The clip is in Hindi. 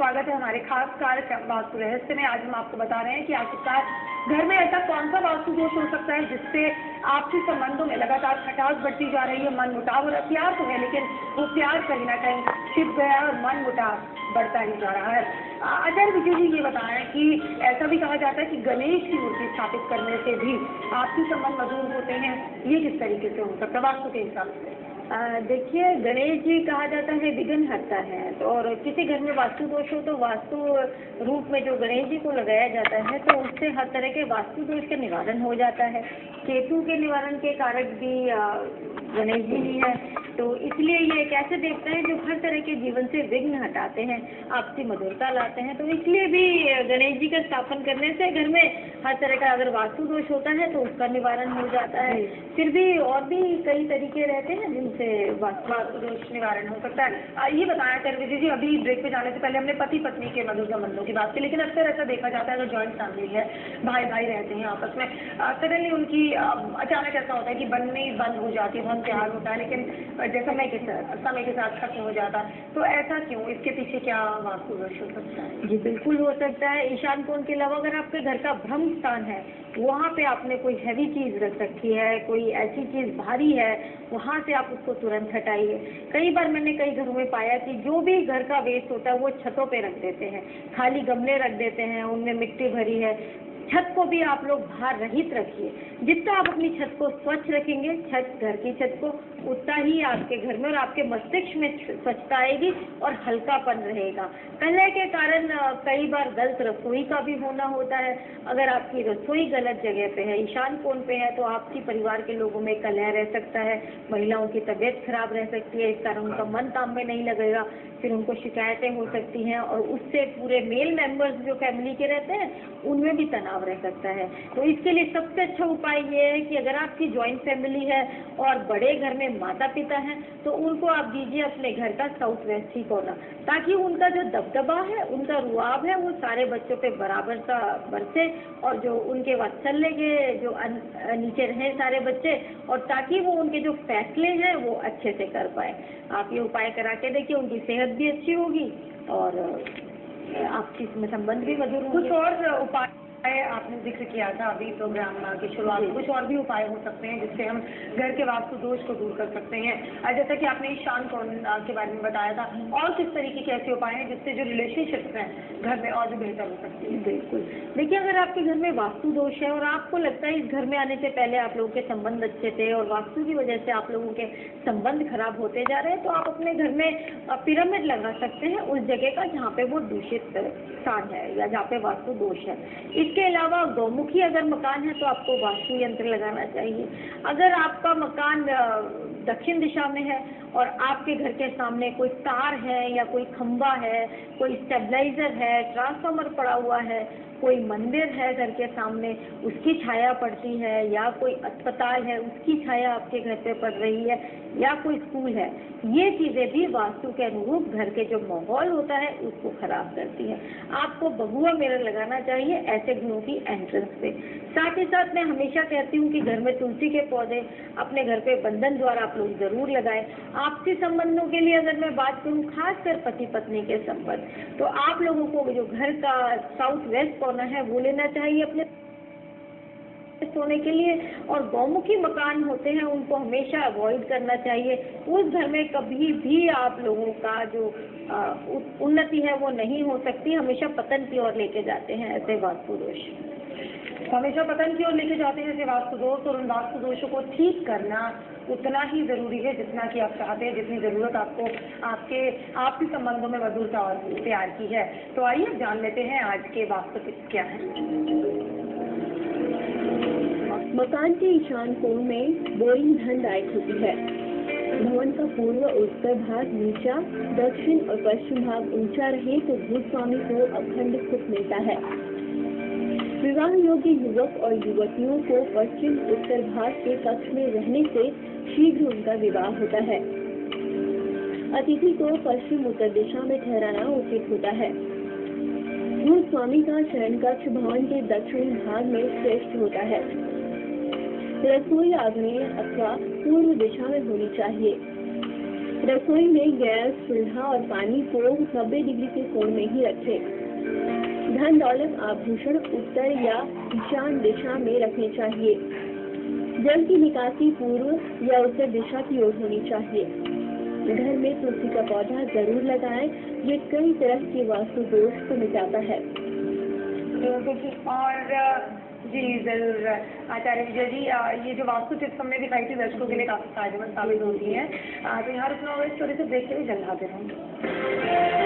स्वागत है हमारे खास कार्यक्रम वास्तु रहस्य में। आज हम आपको बता रहे हैं कि आखिरकार घर में ऐसा कौन सा वास्तु दोष हो सकता है जिससे आपसी संबंधों में लगातार खटास बढ़ती जा रही है, मन मुटाव और प्यार तो है लेकिन वो प्यार कहीं ना कहीं छिप गया और मन मुटाव बढ़ता ही जा रहा है। आचार्य विजय जी ये बताएं कि ऐसा भी कहा जाता है कि गणेश की मूर्ति स्थापित करने से भी आपसी संबंध मधुर होते हैं, ये किस तरीके से हो सकता है वास्तु के हिसाब से? देखिए, गणेश जी कहा जाता है विघ्न हरता है, तो और किसी घर में वास्तु दोष हो तो वास्तु रूप में जो गणेश जी को लगाया जाता है तो उससे हर तरह के वास्तु दोष का निवारण हो जाता है। केतु के निवारण के कारक भी गणेश जी ही है, तो इसलिए ये एक ऐसे देवता है जो हर तरह के जीवन से विघ्न हटाते हैं, आपसी मधुरता लाते हैं। तो इसलिए भी गणेश जी का स्थापन करने से घर में हर तरह का अगर वास्तु दोष होता है तो उसका निवारण हो जाता है। फिर भी और भी कई तरीके रहते हैं जिनसे वास्तु दोष निवारण हो सकता है। ये बताया कर विजय जी, अभी ब्रेक पे जाने से पहले हमने पति पत्नी के मधुर संबंधों की बात की, लेकिन अक्सर ऐसा देखा जाता है अगर जॉइंट फैमिली है, भाई भाई रहते हैं आपस में, सडनली उनकी अचानक ऐसा होता है कि बननी बंद हो जाती है, बहुत प्यार होता है लेकिन जैसे समय के साथ खत्म हो जाता है, तो ऐसा क्यों? इसके पीछे क्या वास्तु दोष हो सकता है? जी बिल्कुल हो सकता है। ईशान कोण के अलावा अगर आपके घर का ब्रह्म स्थान है, वहाँ पे आपने कोई हैवी चीज रख रखी है, कोई ऐसी चीज भारी है, वहाँ से आप उसको तुरंत हटाइए। कई बार मैंने कई घरों में पाया कि जो भी घर का वेस्ट होता है वो छतों पे रख देते हैं, खाली गमले रख देते हैं, उनमें मिट्टी भरी है। छत को भी आप लोग भार रहित रखिए। जितना आप अपनी छत को स्वच्छ रखेंगे, घर की छत को, उतना ही आपके घर में और आपके मस्तिष्क में स्वच्छता आएगी और हल्कापन रहेगा। कलह के कारण कई बार गलत रसोई का भी होना होता है। अगर आपकी रसोई गलत जगह पे है, ईशान कोण पे है, तो आपकी परिवार के लोगों में कलह रह सकता है, महिलाओं की तबीयत खराब रह सकती है, इस कारण उनका मन काम में नहीं लगेगा, फिर उनको शिकायतें हो सकती हैं और उससे पूरे मेल मेंबर्स जो फैमिली के रहते हैं उनमें भी तनाव रह सकता है। तो इसके लिए सबसे अच्छा उपाय ये है कि अगर आपकी जॉइंट फैमिली है और बड़े घर में माता पिता हैं तो उनको आप दीजिए अपने घर का साउथ वेस्ट ही कोना, ताकि उनका जो दबदबा है, उनका रुआब है, वो सारे बच्चों पे बराबर सा बरसे और जो उनके वात्सल्य के जो नीचे रहे सारे बच्चे, और ताकि वो उनके जो फैसले हैं वो अच्छे से कर पाए। आप ये उपाय करा के देखिए, उनकी सेहत भी अच्छी होगी और आपसी संबंध भी मधुर होंगे। कुछ और उपाय आपने जिक्र किया था अभी प्रोग्राम की शुरुआत में, कुछ और भी उपाय हो सकते हैं जिससे हम घर के वास्तु दोष को दूर कर सकते हैं? जैसा कि आपने ईशान कोण के बारे में बताया था, और किस तरीके के ऐसे उपाय हैं जिससे जो रिलेशनशिप्स हैं घर में और भी बेहतर हो सकती है? बिल्कुल, देखिए, अगर आपके घर में वास्तु दोष है और आपको लगता है इस घर में आने से पहले आप लोगों के संबंध अच्छे थे और वास्तु की वजह से आप लोगों के संबंध खराब होते जा रहे हैं, तो आप अपने घर में पिरामिड लगा सकते हैं उस जगह का जहाँ पे वो दूषित स्थान है या जहाँ पे वास्तु दोष है। इसके अलावा गौमुखी अगर मकान है तो आपको वास्तु यंत्र लगाना चाहिए। अगर आपका मकान दक्षिण दिशा में है और आपके घर के सामने कोई तार है या कोई खंबा है, कोई स्टेबलाइजर है, ट्रांसफार्मर पड़ा हुआ है, कोई मंदिर है घर के सामने, उसकी छाया पड़ती है, या कोई अस्पताल है उसकी छाया आपके घर पे पड़ रही है, या कोई स्कूल है, ये चीज़ें भी वास्तु के अनुरूप घर के जो माहौल होता है उसको खराब करती है। आपको बगुआ मिरर लगाना चाहिए ऐसे घरों की एंट्रेंस पे। साथ ही साथ मैं हमेशा कहती हूँ कि घर में तुलसी के पौधे अपने घर पे बंधन द्वारा आप लोग जरूर लगाएं। आपसी संबंधों के लिए अगर मैं बात करूँ, खासकर पति पत्नी के संबंध, तो आप लोगों को जो घर का साउथ वेस्ट कोना है वो लेना चाहिए अपने सोने के लिए, और गौमुखी मकान होते हैं उनको हमेशा अवॉइड करना चाहिए। उस घर में कभी भी आप लोगों का जो उन्नति है वो नहीं हो सकती, हमेशा पतन की ओर लेके जाते हैं ऐसे वास्तु दोष। हमेशा पतन की ओर लेके जाते हैं ऐसे वास्तु दोष, और उन वास्तु दोषों को ठीक करना उतना ही जरूरी है जितना कि आप चाहते हैं, जितनी जरूरत आपको आपके संबंधों में मधुरता और प्यार की है। तो आइए जान लेते हैं आज के वास्तु टिप्स क्या है। मकान के ईशान कोण में बोरिंग धनदायक होती है। भवन का पूर्व और उत्तर भाग नीचा, दक्षिण और पश्चिम भाग ऊंचा रहे तो भूस्वामी को अखंड सुख मिलता है। विवाह योग्य युवक और युवतियों को पश्चिम उत्तर भाग के कक्ष में रहने से शीघ्र उनका विवाह होता है। अतिथि को पश्चिम उत्तर दिशा में ठहराना उचित होता है। भूस्वामी का शयन कक्ष भवन के दक्षिणी भाग में श्रेष्ठ होता है। रसोई आग्नेय अथवा पूर्व दिशा में होनी चाहिए। रसोई में गैस, चूल्हा और पानी को 90 डिग्री के कोण में ही रखें। धन दौलत आभूषण उत्तर या ईशान दिशा में रखने चाहिए। जल की निकासी पूर्व या उत्तर दिशा की ओर होनी चाहिए। घर में तुलसी का पौधा जरूर लगाएं, ये कई तरह के वास्तु दोष को मिटाता है। और जी जरूर आचार्य विजय जी, ये जो वास्तु टिप्स हमने दिखाई थी दर्शकों के लिए काफी फायदेमंद साबित होती है। तो यहाँ रुकना होगा, इस स्टोरी से देखते हुए जल्द हाजिर होंगे।